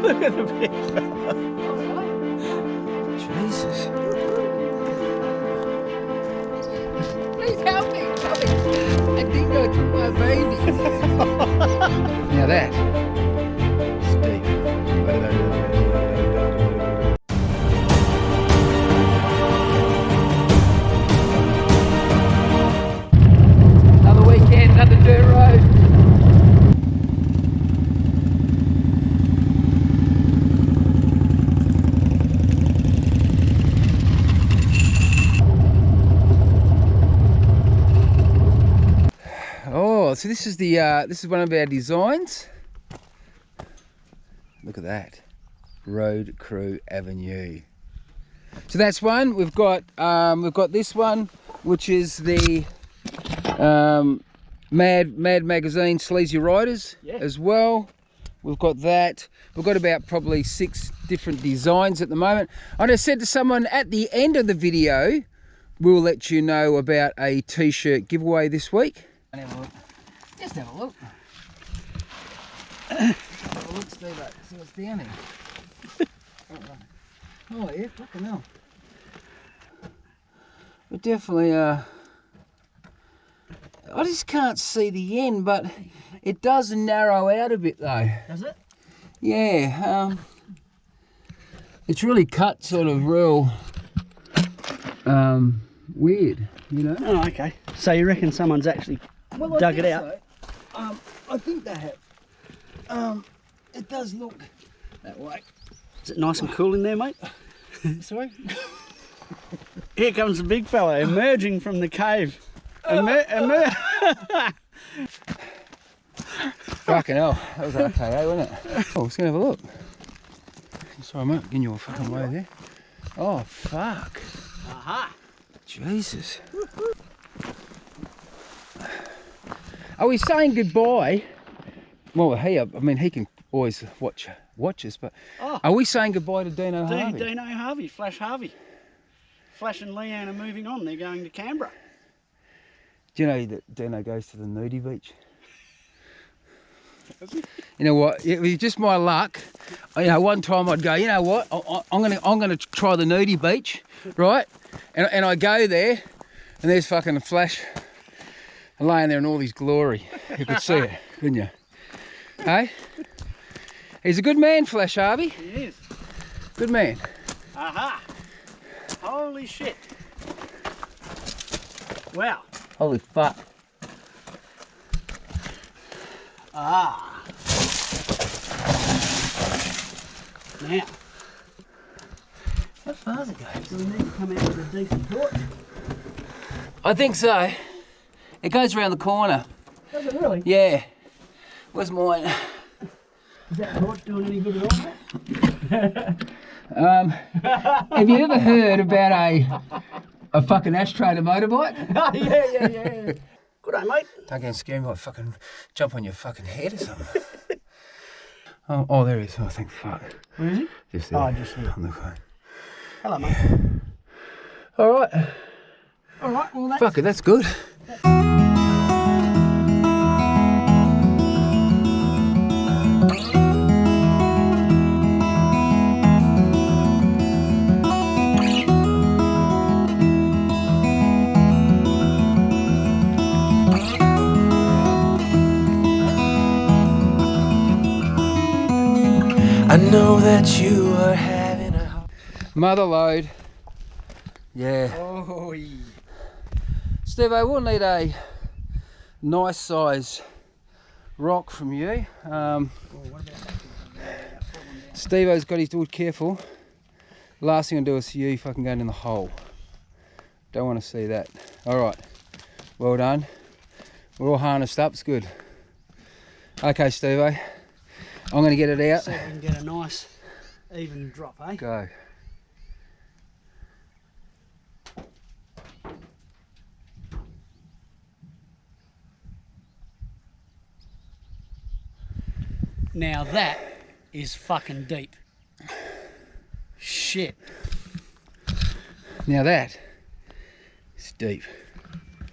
Look at the big fella. Jesus. Please help me. Help me. I think I took my baby. Now that. It's deep. Another weekend, another dirt road. Oh, so this is the this is one of our designs. Look at that. Road Crew Avenue. So that's one. We've got this one, which is the Mad Magazine Sleazy Riders as well. We've got that. We've got about probably 6 different designs at the moment. I just said to someone at the end of the video, we'll let you know about a t-shirt giveaway this week. Have a look. Just have a look. Have a look, Steve. See what's down there. Oh yeah, fucking hell. We definitely I just can't see the end, but it does narrow out a bit though. Does it? Yeah. It's really cut sort of real weird, you know. Oh, okay. So you reckon someone's actually dug it out? So. I think they have. It does look that way. Is it nice and cool in there, mate? Sorry? Here comes the big fella emerging from the cave. Fucking hell, that was RKA, wasn't it? Oh, let's go have a look. Sorry, mate, getting your fucking way there. Oh, fuck. Aha! Jesus. Are we saying goodbye? Well, I mean, he can always watch us, but are we saying goodbye to Dino Harvey? Dino Harvey, Flash Harvey. Flash and Leanne are moving on. They're going to Canberra. Do you know that Dino goes to the nudie beach? You know what? It was just my luck. You know, one time I'd go, you know what? I'm gonna try the nudie beach, right? And I go there, and there's fucking a Flash laying there in all his glory. You could see it, couldn't you? Hey? He's a good man, Flash Harvey. He is. Good man. Aha! Holy shit! Wow. Holy fuck. Ah. Now. How far does it go? Do we need to come out with a decent torch? I think so. It goes around the corner. Does it really? Yeah. Where's mine? Is that torch doing any good at all, mate? Have you ever heard about a fucking ashtray to motorbike? yeah. Good day, mate. Don't go and scare me, like fucking jump on your fucking head or something. Oh, there he is. Oh, thank fuck. Where is he? Just there. Oh, just there. On the phone. Hello, mate. All right. All right, well, that's... Fuck it, that's good. I know that you are having a mother load. Yeah. Oh, yeah. Steve, I will need a nice size rock from you. Steve-O's got his wood, careful. Last thing I'll do is see you fucking going in the hole. Don't want to see that. Alright, well done. We're all harnessed up, it's good. Okay, Steve-O, I'm going to get it out. See if we can get a nice even drop, eh? Go. Now that is fucking deep. Shit. Now that is deep.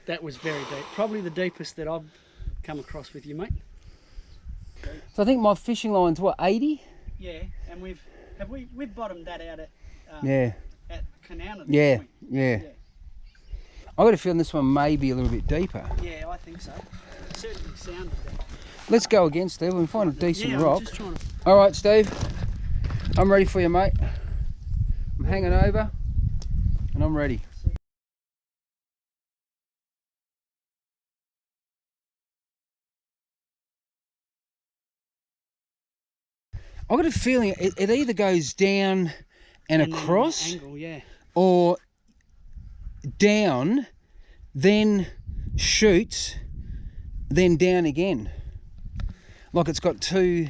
That was very deep. Probably the deepest that I've come across with you, mate. So I think my fishing line's what, 80? Yeah, and we've bottomed that out at Yeah. at Canana. Yeah, yeah. I got a feeling this one may be a little bit deeper. Yeah, I think so. It certainly sounded that. Let's go again, Steve. We can find a decent Yeah, I'm rock. just trying to... All right, Steve. I'm ready for you, mate. I'm hanging over, and I'm ready. I got a feeling it either goes down and across, angle, yeah. or down, then shoots, then down again. Like it's got two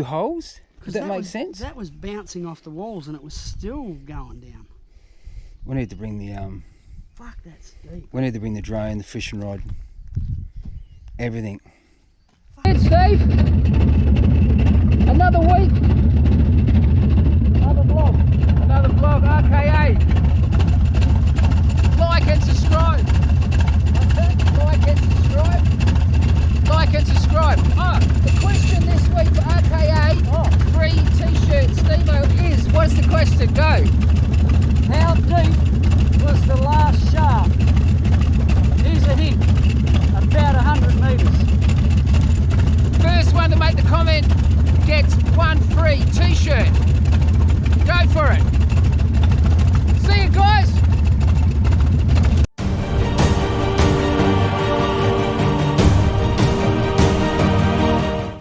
holes. Does that make sense? That was bouncing off the walls and it was still going down. We need to bring the Fuck, that's deep. we need to bring the drone, the fishing rod, everything. It's Steve. Another week. Another vlog, RKA. Like and subscribe.